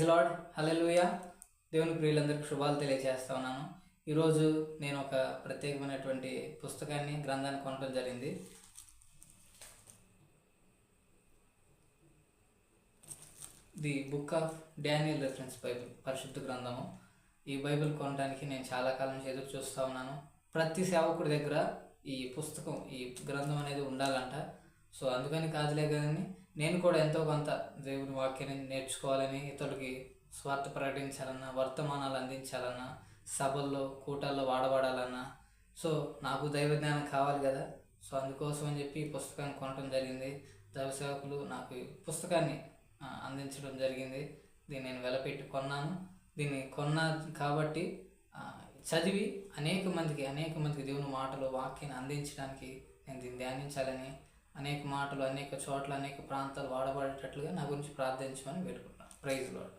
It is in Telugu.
లార్డ్ హల్లెలూయా. దేవుని ప్రియులందరికీ శుభాలు తెలియజేస్తా ఉన్నాను. ఈరోజు నేను ఒక ప్రత్యేకమైనటువంటి గ్రంథాన్ని కొనడం జరిగింది. The book of Daniel reference Bible, పరిశుద్ధ గ్రంథము. ఈ బైబిల్ కొనడానికి నేను చాలా కాలం నుంచి ఎదురు చూస్తూ ఉన్నాను. ప్రతి సేవకుడి దగ్గర ఈ గ్రంథం అనేది ఉండాలంట. సో అందుకని కాదులే కానీ నేను కూడా ఎంతో కొంత దేవుని వాక్యాన్ని నేర్చుకోవాలని, ఇతరులకి స్వార్థ ప్రకటించాలన్నా, వర్తమానాలు అందించాలన్నా, సభల్లో కూటాల్లో వాడబడాలన్నా, సో నాకు దైవ జ్ఞానం కావాలి కదా. సో అందుకోసం అని చెప్పి ఈ పుస్తకాన్ని కొనడం జరిగింది. దైవ సేవకులు నాకు ఈ పుస్తకాన్ని అందించడం జరిగింది. దీన్ని నేను వెలపెట్టి కొన్నాను. దీన్ని కాబట్టి చదివి అనేక మందికి దేవుని మాటలు వాక్యాన్ని అందించడానికి నేను దీన్ని ధ్యానించాలని, అనేక మాటలు అనేక చోట్ల అనేక ప్రాంతాలు వాడబడేటట్లుగా నా గురించి ప్రార్థించమని వేడుకుంటున్నాను. Praise lord.